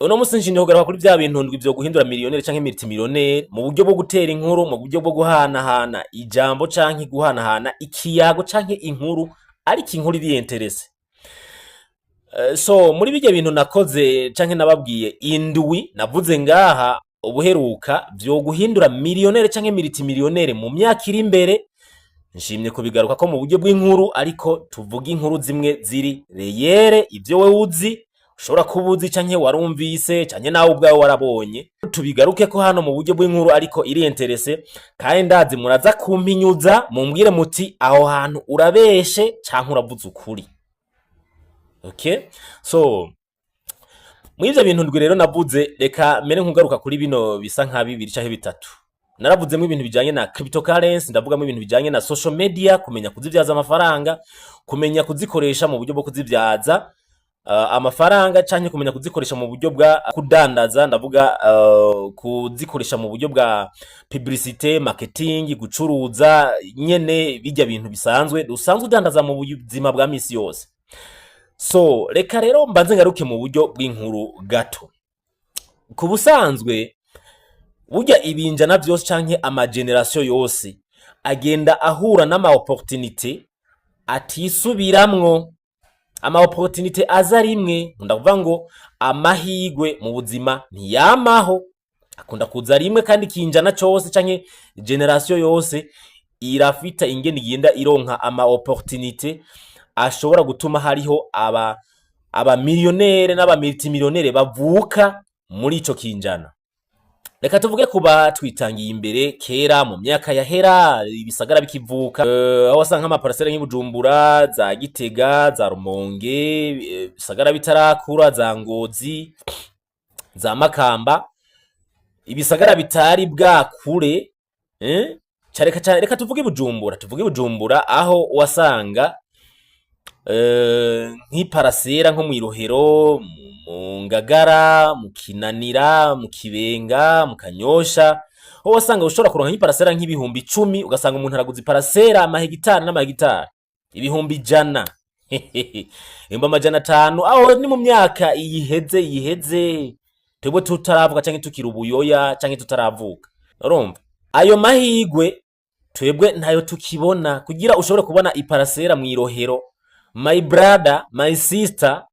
uno musi nshindi kugaruka kuri bya bintu ndwi byo guhindura miliyoneri canke multimiliyoneri mu buryo bwo gutera inkuru, mu buryo bwo guhanahana ijambo canke guhanahana ikiyago canke inkuru ariko inkuru iri interesse. So muri bijye bintu nakoze canke nababwiye indwi navuze ngaha ubuheruka byo guhindura miliyoneri canke multimiliyoneri mu myaka iri imbere, nshimye kubigaruka ko mu buryo bw'inkuru, ariko tuvuga inkuru zimwe ziri reyere, ivyo we uzi ushobora kubuzi canke warumvise canke nawe ubwawe warabonye, tubigaruke ko hano mu buryo bw'inkuru ariko iri interesse, kandi ndazi muraza kumpinyuza mumbwire muti aho hantu urabeshe canke uravuze ukuri. Okay, so mw'ivyo bintu ndwi rero navuze, reka mere nkugaruka kuri bino bisa nka bibiri canke bitatu. Naravuzemo ibintu bijanye na cryptocurrency, ndavugamo ibintu bijanye na social media, kumenya kuzivyaza amafaranga, kumenya kuzikoresha mu buryo bwo kuzivyaza amafaranga, canke kumenya kuzikoresha mu buryo bwa kudandaza, ndavuga kuzikoresha mu buryo bwa publicité, marketing, gucuruza nyene bijya bintu bisanzwe dusanzwe udandaza mu buzima bwa misi yose. So reka rero mbanze ngaruke mu buryo bw'inkuru gato. Ku busanzwe burya ibinjana byose canke ama generation yose agenda ahura n'ama opportunité atisubiramwo. Ama opportunité aza rimwe, ndavuga ngo amahirwe mu buzima ntiyamaho, akunda kuza rimwe, kandi kinjana cyose canke generation yose irafita ingene igenda ironka ama opportunité ashobora gutuma hariho aba millionaire n'aba multimillionaire bavuka muri ico kinjana. Reka tuvuge kuba twitangiye imbere kera mu myaka yahera ibisagara bikivuka, aho wasanga ama Paracel nk'Ibujumbura, za Gitega, za Rumonge, ibisagara bitarakura, za Ngozi, za Makamba, ibisagara bitari bwakure, reka tuvuge Bujumbura, aho wasanga nk'iparasera nko mw'irohero, mu Ngagara, mu Kinanira, mu Kibenga, mu Kanyosha, ho wasanga ushobora kuronka nk'iparasera nk'ibihumbi 10, ugasanga umuntu araguze iparasera amahegitari n'amahegitari ibihumbi 100 imba amajana 5, aho ni mu myaka iheze twebwe tutaravuka canke tukiri ubuyoya canke tutaravuka. Urumva ayo mahigwe twebwe ntayo tukibona, kugira ushobore kubona iparasera mw'irohero, my brother, my sister,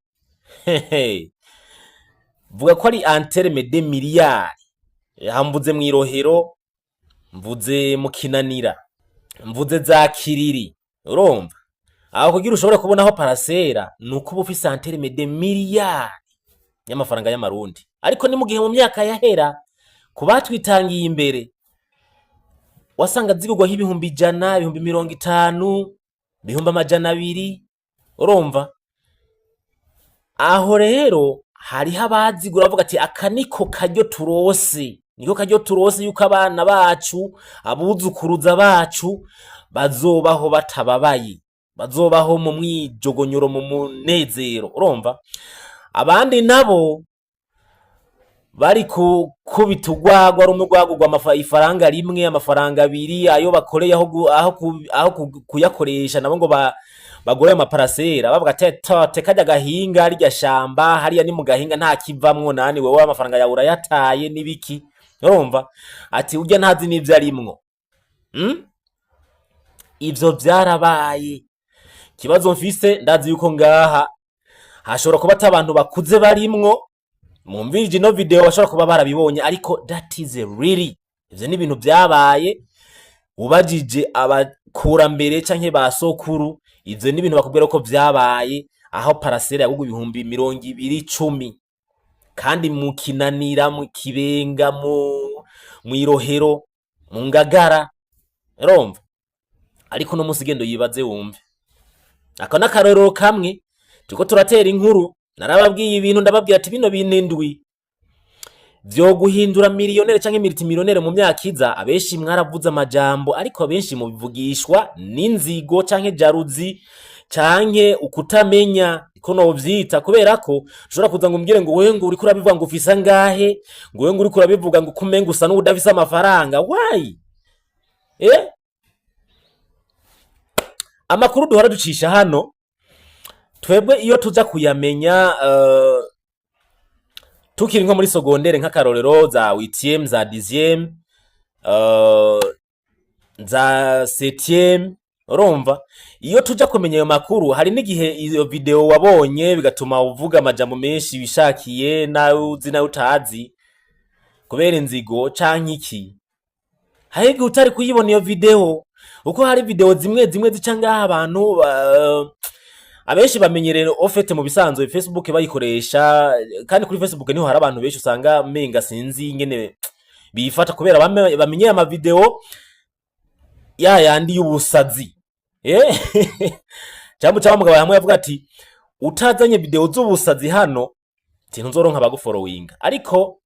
vuga ko ari anterme de miliyari. Hamvuze mw'irohero, mvuze mu Kinanira, mvuze za Kiriri. Urumva aho kugira ushobore kubonaho parasera nuko ufise anterme de miliyari y'amafaranga y'amarundi. Ariko ni mu gihe mu myaka yahera kubatwitangiye imbere wasanga zigurwa nk'ibihumbi 100, ibihumbi 50, ibihumbi 200. Urumva aho rero hariho abazigura bavuga ati aka niko karyo turose, niko karyo turose yuko abana bacu, abuzukuruza bacu bazobaho batababaye, bazobaho mu mwijogonyoro, mu munezero. Urumva abandi nabo bari kubita urwagwa rumwe rwagurwa ifaranga rimwe, amafaranga 2, ayo bakoreye aho kuyakoresha nabo ngo bagore amaparasera, bavuga ati kajya gahinga rya shamba hariya ni mu gahinga nta kivamwo, nani wewe amafaranga yawe urayataye nibiki. Urumva ati urya ntazi n'ivyo arimwo. Ivyo byarabaye. Kibazo mfise ndazi yuko ngaha hashobora kuba abantu bakuze barimwo, mumvije no video bashobora kuba barabibonye, ariko that is really, ivyo ni ibintu byabaye. Ubajije abakura mbere canke basokuru, ivyo ni ibintu bakubwira ko vyabaye, aho parasera yagugwa ibihumbi 210, kandi mu Kinanira, mu Kibenga, mu Irohero, mu Ngagara. Urumva ariko no musi gendo yibaze wumve, aka nakarero kamwe tuko turatera inkuru. Narababwiye ibintu, ndababwira ati bino binindwi vyo guhindura miliyonere canke multimiliyonere mu myaka iza, abenshi mwaravuze amajambo, ariko abenshi mu bivugishwa n'inzigo canke jaruzi canke ukutamenya ko no vyita, kubera ko ushobora kuza ngo umbwire ngo wewe ngo uri kurabivuga ngo ufisa ngahe, ngo wewe ngo uri kurabivuga ngo kumenga usa n'udafisa amafaranga. Why? Amakuru duhora ducisha hano twebwe iyo tuza kuyamenya, tukiri nko muri secondaire nk'akarorero za 8e za 10e za 7e urumva iyo tuja kumenya ayo makuru hari n'igihe iyo video wabonye bigatuma uvuga amajambo menshi bishakiye nawe uzi nawe utazi kubera inzigo canke iki hari utari kuyibona iyo video uko hari video zimwe zica ngaha abantu abenshi bamenyereye ofete mu bisanzwe Facebook bayikoresha kandi kuri Facebook niho hari abantu benshi usanga menga sinzi ingene bifata kubera bamenyeye ama video yandi y'ubusazi cyangwa mugabo hamwe yavuga ati utazanye video z'ubusazi hano tintu nzoronka bagufollowinga ariko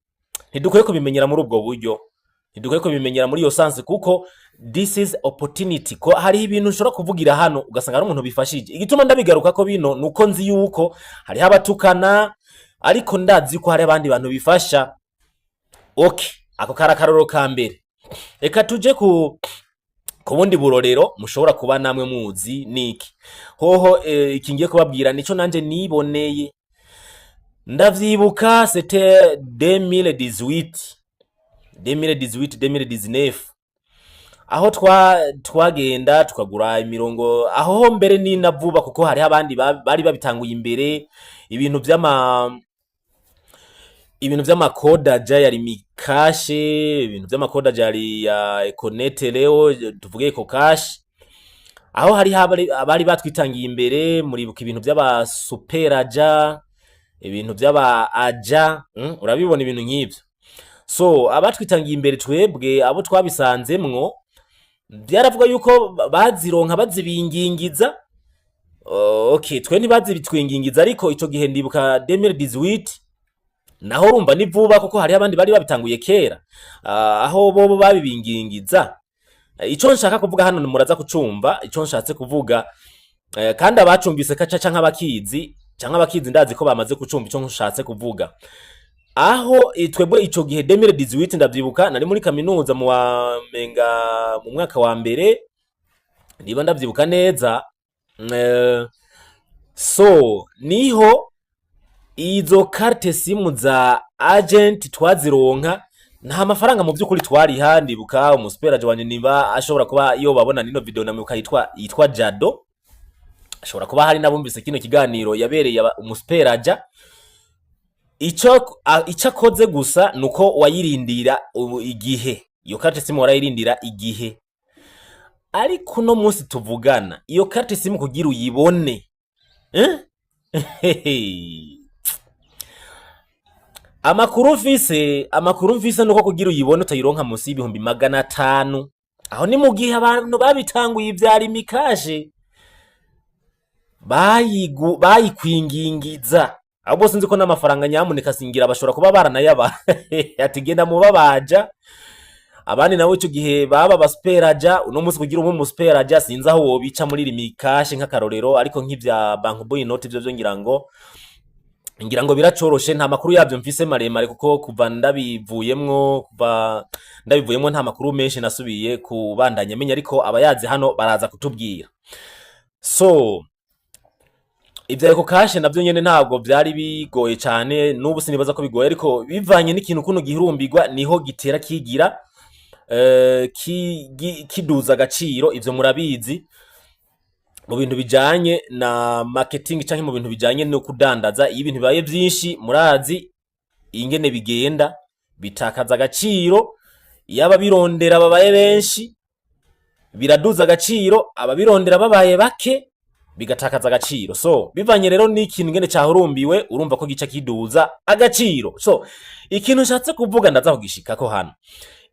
ntidukwiye kubimenyera muri ubwo buryo ntidukwiye kubimenyera muri iyo sanse kuko this is opportunity ko hari ibintu ushobora kuvugira hano ugasanga ari umuntu bifashije igituma ndabigaruka ko bino nuko nzi yuko hari abatukana ariko ndazi ko hari abandi bantu bifasha okay ako karakaroro ka mbere reka tuje ku bundi burorero mushobora kuba namwe muzi niki hoho iki ngiye kubabwira nico nanje niboneye ndavyibuka c'était 2018 aho twagenda tukagura imirongo aho mbere ni navuba kuko hari abandi bari babitanguye imbere ibintu vy'amakoda ya Lumicash ibintu vy'amakoda ya Econet leo tuvuge ko cash aho hari abari batwitangiye imbere muribuka ibintu vy'aba superaja ibintu vy'aba aja urabibona ibintu nk'ivyo so abatwitangiye imbere twebwe abo twabisanzemwo byaravuga yuko bazironka bazibingingiza okay twe ntibazibitwingingiza ariko ico gihe ndibuka 2018 naho urumva ni vuba kuko hari abandi bari babitanguye kera aho bobo babibingingiza ico nshaka kuvuga hano muraza kucumva ico nshatse kuvuga kandi abacumbise kaca canka abakizi ndazi ko bamaze kucumva ico nshatse kuvuga aho twebwe ico gihe 2018 ndavyibuka nari muri kaminuza mu mwaka wa mbere niba ndavyibuka neza so niho izo carte SIM za agent twazironka nta mafaranga mu byukuri twari handibuka umusuperaje wanje niba ashobora kuba iyo babona nino video namuka yitwa Jado ashobora kuba hari nabumvise kino kiganiro yabereye umusuperaje ico akoze gusa nuko wayirindira igihe iyo carte SIM warayirindira igihe ariko no munsi tuvugana iyo carte SIM kugira uyibone amakuru mfise nuko kugira uyibone utayironka munsi y'ibihumbi 500 aho ni mu gihe abantu babitanguye ivya Lumicash bayikwingingiza abo bose nzi ko n'amafaranga nyamuneka singira bashobora kuba baranayaba ati genda mubabaja abandi nawe ico gihe baba basuperaja uno munsi kugira umwe musuperaja sinzi aho wobica muri Lumicash nk'akarorero ariko nk'ivya bank boy note ivyo ngira ngo biracoroshe nta makuru yavyo mfise maremare kuko kuva ndabivuyemwo nta makuru menshi nasubiye kubandanya menya ariko abayazi hano baraza kutubwira so ivyo ariko kashe navyo nyene ntabwo vyari bigoye cyane n'ubu sinibaza ko bigoye ariko bivanye n'ikintu kuno gihurumbirwa niho gitera kigira kiduza agaciro ivyo murabizi mu bintu bijanye na marketing canke mu bintu bijanye no kudandaza iyo ibintu bibaye byinshi murazi ingene bigenda bitakaza agaciro yaba birondera babaye benshi biraduza agaciro ababirondera babaye bake bigatakaza agaciro so bivanye rero n'ikintu ngene cyahurumbiwe urumva ko gica kiduza agaciro so ikintu nshatse kuvuga ndaza kugishikako hano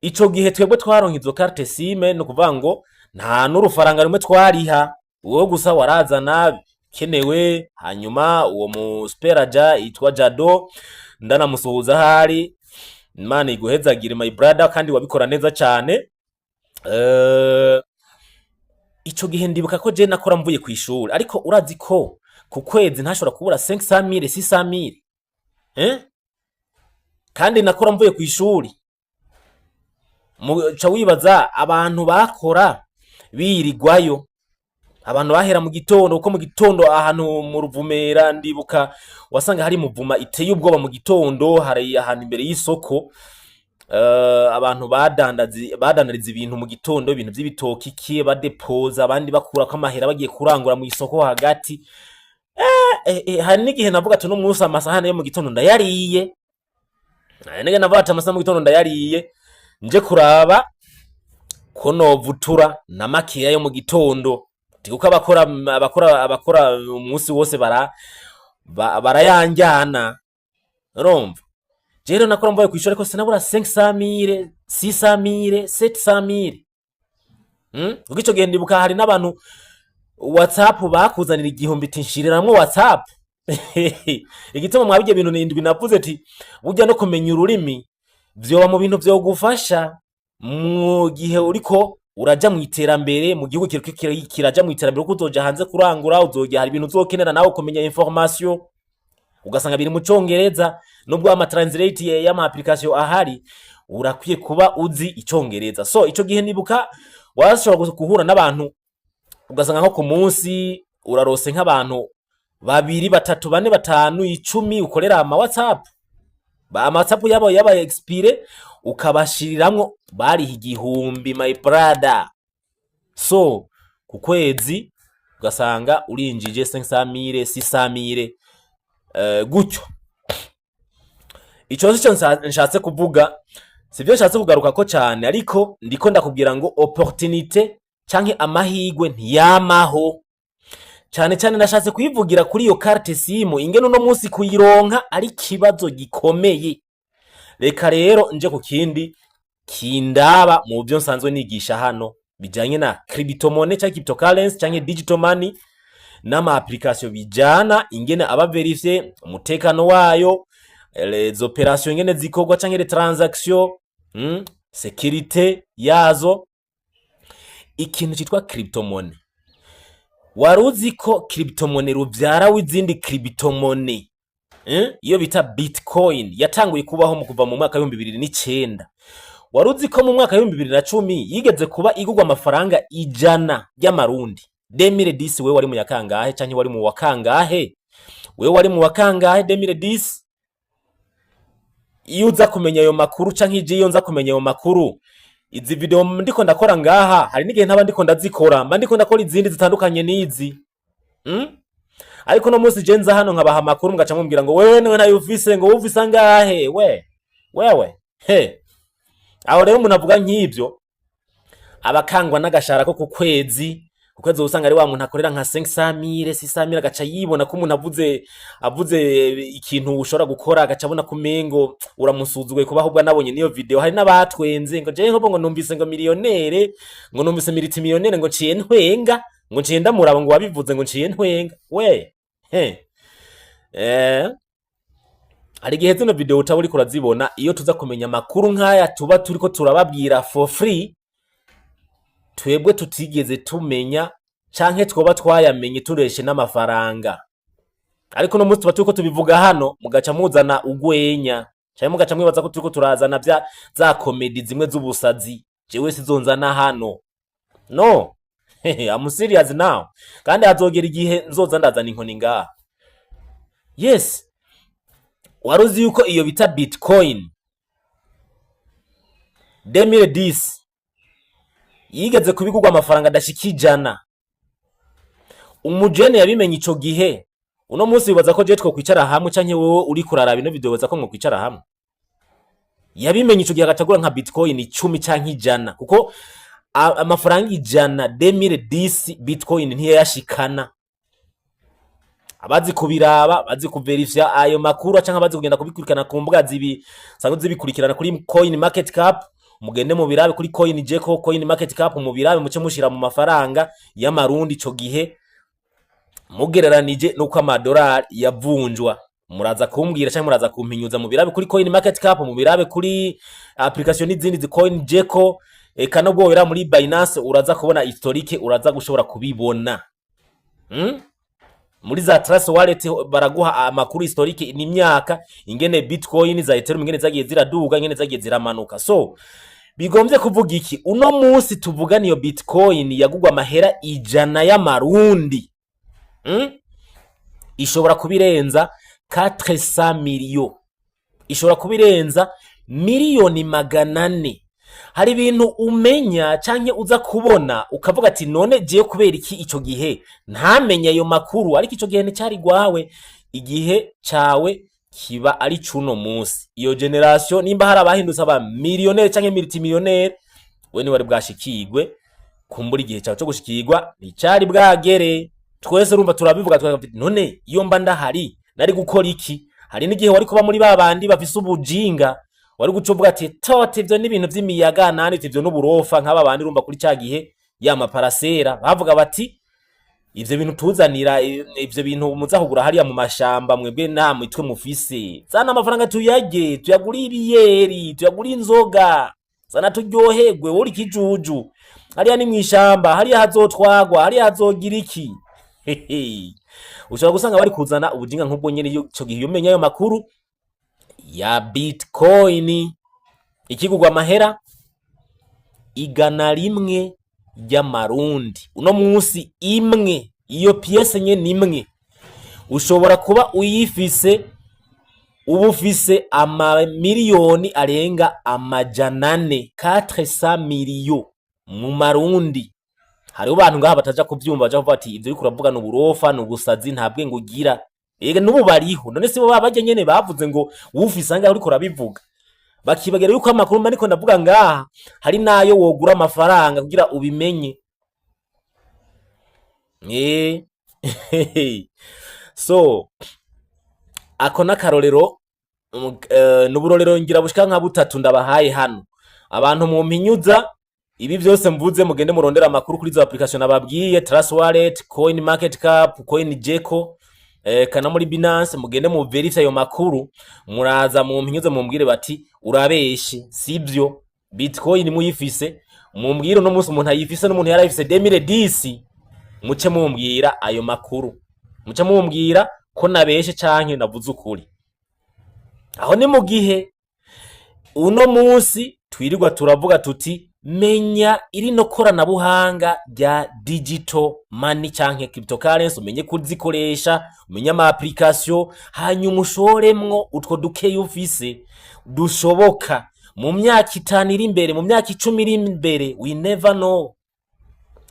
ico gihe twebwe twaronka izo carte SIM no kuvuga ngo nta n'urufaranga rumwe twariha uwo gusa warazana kenewe hanyuma uwo musuperaja yitwa Jado ndanamusuhuza hari Imana iguhezagire my brother kandi wabikora neza cyane ico gihe ndibuka ko je nakora mvuye ku ishuri ariko urazi ko ku kwezi ntashobora kubura 500,000 600,000 kandi nakora mvuye ku ishuri muca wibaza abantu bakora birigwayo abantu bahera mu gitondo, kuko mu gitondo ahantu mu Ruvumera ndibuka wasanga hari muvuma iteye ubwoba mu gitondo, hari ahantu imbere y'isoko abantu badandariza ibintu mu gitondo, ibintu by'ibitoki ki badepoza, abandi bakura ko amahera bagiye kurangura mu isoko hagati. Hari n'igihe navuga ati no munsi amasahane yo mu gitondo ndayariye, nige navuga ati amasaha mu gitondo ndayariye, nje kuraba ko novutura na makeya yo mu gitondo, kuko abakora umunsi wose barayanjyana. urumva rero nakora mvuye kwishura ko sinabura 500,000 600,000 700,000 ubwo ico gihe ndibuka hari n'abantu WhatsApp bakuzanira igihumbi tinshiriramwe WhatsApp. Igituma mwabije bintu n'indwi navuze ati burya no kumenya ururimi vyoba mu bintu vyo gufasha mu gihe uriko uraja mu iterambere, mu gihugu kiraja mu iterambere, kuzoja hanze kurangura, uzoja hari ibintu uzokenera nawe kumenya information, ugasanga biri mu Congereza, nubwo ama translate y'ama application ahari, urakwiye kuba uzi icongereza. So ico gihe nibuka washobora guhura n'abantu ugasanga nko ku munsi urarose nk'abantu 2 3 4 5 10 ukorera ama WhatsApp, ama WhatsApp yaba expire ukabashiriramwo bari igihumbi my brother. So ku kwezi ugasanga urinjije 500,000 600,000 gutyo. Ico cyo nshatse kuvuga, sivyo nshatse kugaruka ko cyane, ariko ndiko ndakubwira ngo opportunité canke amahirwe ntiyamaho. Cyane cyane nashatse kuyivugira kuri iyo carte SIM, ingene no munsi kuyironka ari kibazo gikomeye. Reka rero nje ku kindi kindaba mu byo nsanzwe nigisha hano bijanye na cryptomone cyangwa cryptocurrency cyangwa digital money, n'ama application bijana ingene aba verifier umutekano wayo, les opérations ingene zikorwa cyangwa les transactions, sécurité yazo. Ikintu cyitwa cryptomone, waruzi ko cryptomone ruvyara w'izindi cryptomone, iyo bita bitcoin yatanguye kubaho mu kuva mu mwaka wa 2009. Waruzi ko mu mwaka wa 2010 yigeze kuba igurwa amafaranga 100 y'amarundi. 2010 wewe wari mu yakangahe canke wari mu wakangahe? Wewe wari mu wakangahe 2010? Iyo uza kumenya ayo makuru canke ije iyo nza kumenya ayo makuru, izi video ndiko ndakora ngaha hari n'igihe ntaba ndiko ndazikora, mba ndiko ndakora izindi zitandukanye n'izi. Ariko no munsi je nza hano nkabaha makuru mugaca mumbwira ngo wewe nayo ufise, ngo ufise angahe wewe aho rero umuntu avuga nk'ibyo abakangwa n'agashara ko ku kwezi usanga ari wa muntu akorera nka 500,000 600,000 agaca yibona ko umuntu avuze ikintu ushobora gukora, agaca abona kumengo uramusuzuguye kuba ahubwo nabonye niyo video. Hari n'abatwenze ngo je ngo numvise ngo miliyonere, ngo numvise miliyonere, ngo ciye ntwenga, ngo ciye ndamuraba ngo wabivuze ngo ciye ntwenga hari gihe zino video utaba uriko urazibona. Iyo tuza kumenya makuru nk'aya tuba turiko turababwira for free, twebwe tutigeze tumenya canke twoba twayamenye tureshe n'amafaranga. Ariko no munsi tuba turiko tubivuga hano mugaca muzana ugwenya, cyane mugaca mwibaza ko turiko turazana za comedy zimwe z'ubusazi. Jewe sizonzana hano, no. I'm serious now. Kandi hazogera igihe nzoza ndazana inkoni ngaha. Yes, waruzi yuko iyo bita bitcoin 2010 yigeze kubigurwa amafaranga adashika 100. Umujene yabimenye ico gihe. Uno munsi bibaza ko je two kwicara hamwe canke wowe uri kuraraba ino video baza ko mwo kwicara hamwe. Yabimenye ico gihe agacagura nka bitcoin 10 canke 100, kuko amafaranga 100 2010 bitcoin ntiyashikana. Abazi kubiraba, bazi kuverifya ayo makuru canke abazi kugenda kubikurikirana ku mbuga sanzwe zibikurikirana kuri coin market cap, mugende mu birabe kuri coin jeko coin market cap, mu birabe muce mushira mu mafaranga y'amarundi ico gihe mugereranije nuko amadolari yavunjwa. Muraza kumbwira canke muraza kumpinyuza mu birabe kuri coin market cap, mu birabe kuri application n'izindi zi coin jeko, eka no bwera muri Binance uraza kubona historique, uraza gushobora kubibona. Muri za Trust Wallet baraguha amakuru historique n'imyaka ingene bitcoin za Ethereum ingene zagiye ziraduga ingene zagiye ziramanuka. So bigombye kuvuga iki? Uno munsi tuvuga niyo bitcoin yagugwa amahera 100 y'amarundi, ishobora kubirenza 400 millions, ishobora kubirenza miliyoni 400. Hari ibintu umenya canke uza kubona ukavuga ati none giye kubera iki ico gihe ntamenye ayo makuru, ariko ico gihe nticari gwawe, igihe cawe kiba ari cuno munsi. Iyo generation nimba hari abahindutse aba millionaire canke multimillionaire, we ni wari bwashikigwe kumbura igihe cyawe cyo gushikirwa nicari bwagere. Twese urumva turabivuga twafite none iyo mba ndahari nari gukora iki? Hari n'igihe wari kuba muri babandi bafise ubujinga, wari gucovuga ati tote ivyo ni ibintu vy'imiyaga nani ivyo n'uburofa nk'aba bandi urumva kuri cya gihe ya maparacel bavuga bati ivyo bintu tuzanira ivyo bintu muza kugura hariya mu mashamba mwebwe nta mitwe mufise, zana amafaranga tuyage tuyagura ibiyeri tuyagura inzoga, zana turyoherwe uri kijuju hariya ni mwishamba, hariya hazotwagwa, hariya hazogira iki. Ushobora gusanga bari kuzana ubujinga nk'ubwo nyene ico gihe umenya ayo makuru ya bitcoin ikigugwa amahera 100 y'amarundi. Uno munsi imwe iyo pièce nye nimwe ushobora kuba uyifise ubufise ama miliyoni arenga 400 millions mu marundi. Hari abantu ngaha bataja kuvyumva baje kuvuga ati ivyo uri kuravuga n'uburofa n'ubusazi nta bwenge ugira. Ega nubu bariho none sibo babaje nyene bavuze ngo ufise ngaho uri kurabivuga, bakibagera yuko amakuru mba niko ndavuga ngaha hari nayo wogura amafaranga kugira ubimenye. So ako nakarorero n'uburorero ngira bushika nka butatu ndabahaye hano. Abantu mu mpinyuza ibi byose mvuze mugende murondera amakuru kuri zo application ababwiye Trust Wallet, Coin Market Cap, Coin Gecko, kana muri Binance, mugende mu verify ayo makuru, muraza mu mpinyuza mumbwire bati urabeshe sibyo Bitcoin muyifise, mumbwire no munsi umuntu ayifise n'umuntu yarayifise 2010, muce mumbwira ayo makuru, muce mumbwira ko nabeshe canke navuze ukuri. Aho ni mu gihe uno munsi twirirwa turavuga tuti menya iri no korana buhanga rya digital money canke cryptocurrency, umenye kuzikoresha, umenye ama application, hanyuma ushoremwo utwo duke ufise dushoboka mu myaka 5 iri imbere, mu myaka 10 iri imbere. We never know,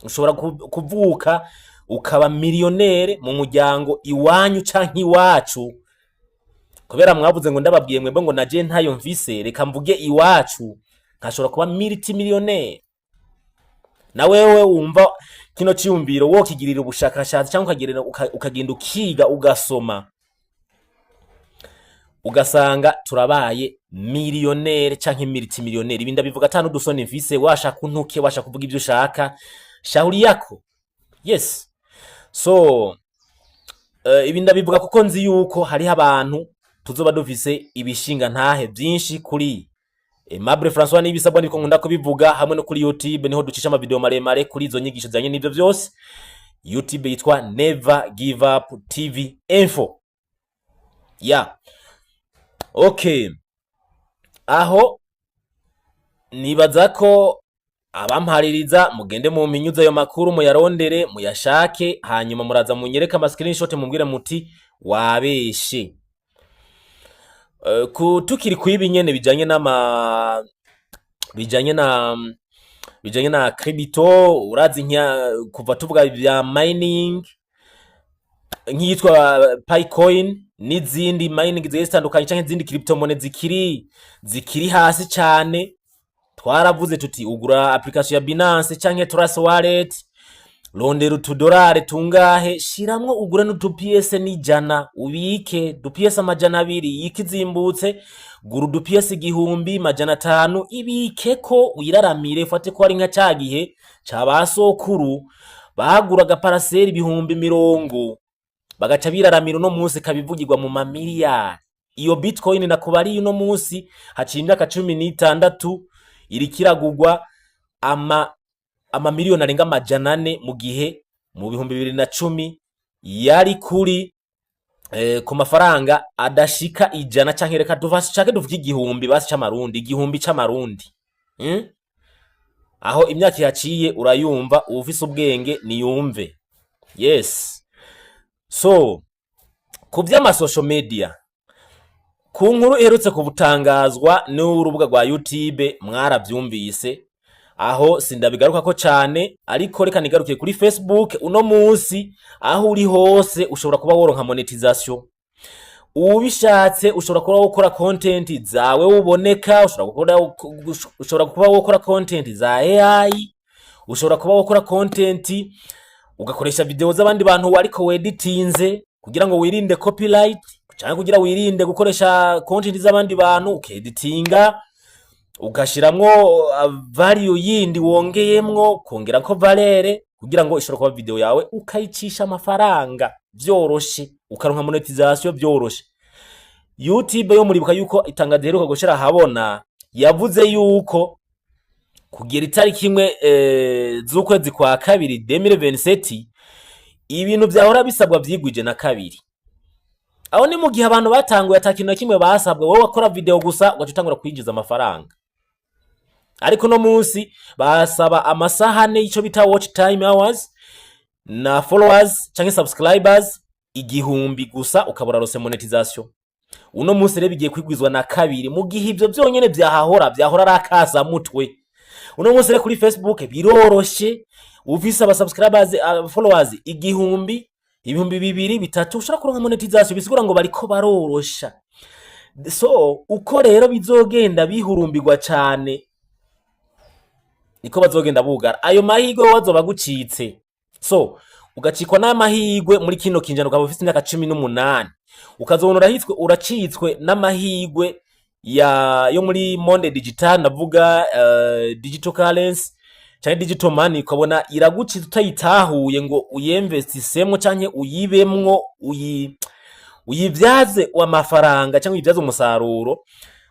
ushobora kuvuka ukaba millionaire mu muryango iwanyu canke iwacu, kubera mwavuze ngo ndababwiye mwebwe ngo naje ntayo mfise reka mvuge iwacu, nkashobora kuba multimillionaire. Na wewe wumva kino ciyumviro wo kigirira ubushakashatsi cyangwa ukagenda ukiga ugasoma, ugasanga turabaye millionaire canke multimillionaire. Ibinda bivuga atanu dusoni mfise, washaka untuke, washaka kuvuga ibyo ushaka, shauri yako. Yes. So ibinda bivuga kuko nzi yuko hari abantu tuzoba dufise ibishinga ntahe byinshi kuri Aimable François n'ibisabwa niko nkunda kubivuga, hamwe no kuri YouTube niho ducisha ama video maremare kuri izo nyigisho zanye n'ivyo byose. YouTube yitwa Never Give Up TV Info. Yeah. Okay. Aho nibaza ko abampaririza mugende mu minyuza ayo makuru muyarondere muyashake, hanyuma muraza munyereka ama screenshot mumbwire muti wabeshe. Tukiri kwibi nyene bijanye na crypto, urazi kuva tuvuga bya mining nk'iyitwa Bitcoin n'izindi mining zitandukanye canke izindi crypto money zikiri hasi cyane. Twaravuze tuti ugura application ya Binance canke Trust Wallet, rondera $2 tungahe, shiramwo ugura n'udupiese n'ijana ubike dupiese 200 yikizimbutse, gura udupiese 1500 ibike ko uyiraramire. Fate ko ari nka cyagihe cabasokuru baguraga Paracel 10,000 bagaca biraramira no munsi kabivugirwa mu mamiliyari. Iyo Bitcoin nakubari uno munsi hacinda ka 16 iri kiragugwa ama miliyoni arenga 400 mu gihe mu 2010 yari kuri ku mafaranga adashika 100 canke reka dufashe cake duvuga 1000 basi c'amarundi, 1000 c'amarundi. aho imyaka yaciye urayumva, ufise ubwenge niyumve. Yes. So ku vy'amasocial media, ku nkuru iherutse kubutangazwa n'urubuga rwa YouTube mwaravyumvise, aho sindabigaruka ko cane, ariko reka nigarukiye kuri Facebook. Uno munsi aho uri hose ushobora kuba woronka monetization, ubishatse ushobora kuba wokora content zawe uboneka, ushobora kuba wokora content za AI, ushobora kuba wokora content ugakoresha video z'abandi bantu ariko weditinze kugira ngo wirinde copyright, cyangwa kugira wirinde gukoresha content z'abandi bantu ukeditinga, ugashiramwo value yindi wongeyemwo, kongera ko valere kugira ngo ishobora kuba video yawe ukayicisha amafaranga vyoroshe, ukaronka monetization vyoroshe. YouTube yo muribuka yuko itangazo riheruka gushira habona, yavuze yuko kugera itariki imwe z'ukwezi kwa kabiri 2027 ibintu vyahora bisabwa vyigwije na kabiri. Aho ni mu gihe abantu batanguye atakintu na kimwe basabwa, wowe wakora video gusa ugacutangura kwinjiza amafaranga. Ariko no munsi basaba amasaha ne ico bita watch time hours na followers canke subscribers 1000 gusa ukabura rose monetization. Uno munsi rero bigiye kwigwizwa na kabiri, mu gihe ivyo vyonyene vyahora arakaza mutwe. Uno munsi rero kuri Facebook biroroshe, ufise aba subscribers followers 1000, 2000, 3000 ushaka kuronka monetization, bisigura ngo bariko barorosha. So uko rero bizogenda bihurumbirwa cane, niko bazogenda bugara ayo mahigwe wazoba gucitse. So ugacikwa n'amahigwe muri kino kinjana, ukaba ufise imyaka 18 ukazonora hitwe uracitswe n'amahigwe yo muri monde digital, navuga digital currency cyane digital money, ukabona iragucitse utayitahuye ngo uyinvestisemo canke uyibemwo, uyivyaze amafaranga cyangwa uyivyaze umusaruro,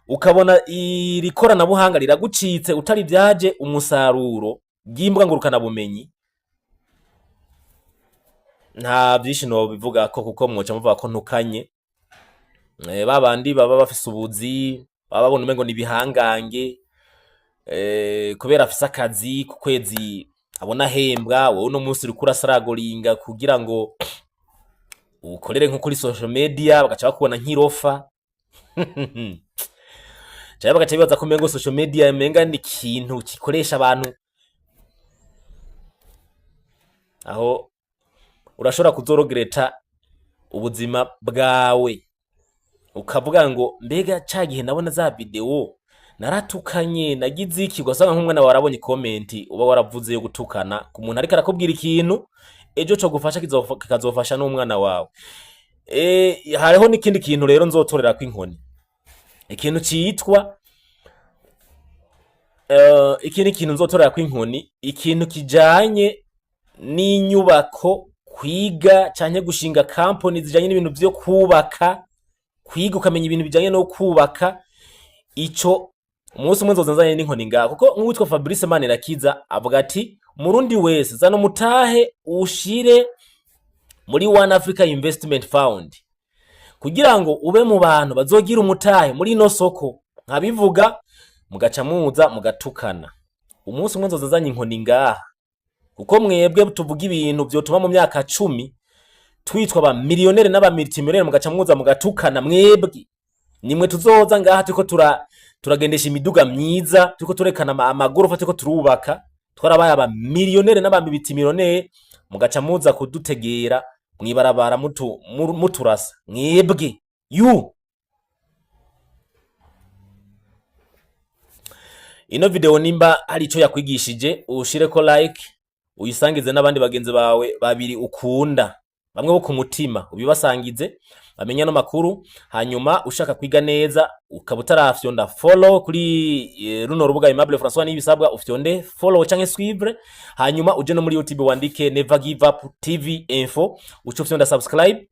ukabona irikora na buhanga riragucitse utari vyaje umusaruro bw'imbuga ngurukana bumenyi. Nta vyishino bivuga ko, kuko mwoca muvuga ko ntukanye. Babandi baba bafise ubuzi, baba babona umengo ni bihangange, kubera afise akazi ku kwezi abona hembwa, wowe no munsi uri kurasaragoringa kugira ngo ukorere nko kuri social media, bagaca bakubona nk'irofa. Cyangwa bagaca bibaza ko umengo social media menga ni ikintu gikoresha abantu, aho urashobora kuzorogereta ubuzima bwawe, ukavuga ngo mbega cagihe nabona za video naratukanye nagize iki, ugasanga nk'umwana warabonye comment uba waravuze yo gutukana ku muntu ariko arakubwira ikintu ejo cyo gufasha kikazofasha n'umwana wawe. Hariho n'ikindi kintu rero nzotorera kw'inkoni, ikintu citwa ikindi kintu nzotorera kw'inkoni, ikintu kijanye n'inyubako, kwiga canke gushinga company zijanye n'ibintu byo kubaka, kwiga ukamenya ibintu bijanye no kubaka. Ico umunsi umwe nzozanzanye n'inkoni ngaho, kuko nk'uwitwa Fabrice Manirakiza avuga ati murundi wese zano mutahe ushire muri One Africa Investment Fund kugira ngo ube mu bantu bazogira umutahe muri ino soko. Nkabivuga mugaca muza mugatukana. Umunsi umwe nzozanzanye inkoni ngaha, kuko mwebwe tuvuga ibintu byotuma mu myaka 10 twitwa ba millionaire n'aba multimillionaire, mugaca muza mugatukana. Mwebwe nimwe tuzoza ngaha turiko turagendesha imiduga myiza, turiko turekana amagorofa, turiko turubaka, twarabaye aba millionaire n'aba multimillionaire, mugaca muza kudutegera mwibarabara muturasa. Mwebwe ino video nimba hari ico yakwigishije, ushireko like, uyisangize n'abandi bagenzi bawe babiri ukunda, bamwe bo ku mutima, ubibasangize bamenya no makuru. Hanyuma ushaka kwiga neza ukabutarafyonda follow kuri runo rubuga Aimable François, nibisabwa ufyonde follow canke suivre. Hanyuma uje no muri YouTube wandike Never Give Up TV Info, uce ufyonda subscribe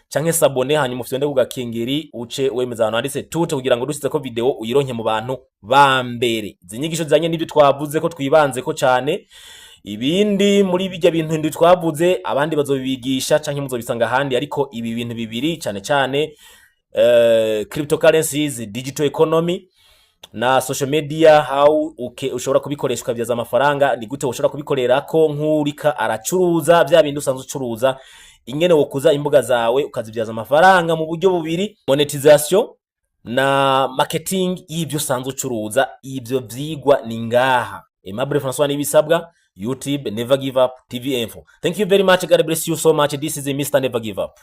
canke s'abone, hanyuma ufyonde ku gakengeri uce wemeza ahantu handitse tute kugira ngo dusize ko video uyironke mu bantu ba mbere. Zinyigisho zanye n'ibyo twavuze ko twibanze ko cane, ibindi muri bijya bintu ndi twavuze abandi bazobibigisha canke muzobisanga handi, ariko ibi bintu bibiri cane cane cryptocurrencies, digital economy, na social media how ushobora kubikoresha ukabyaza amafaranga, ni gute ushobora kubikorera ko nkurika aracuruza bya bindi usanzwe ucuruza, ingene wokuza imbuga zawe ukazibyaza amafaranga mu buryo bubiri, monetization na marketing y'ibyo usanzwe ucuruza. Ibyo vyigwa ni ngaha Aimable François nibisabwa, YouTube Never Give Up TV Info. Thank you very much, God bless you so much. This is Mr. Never Give Up.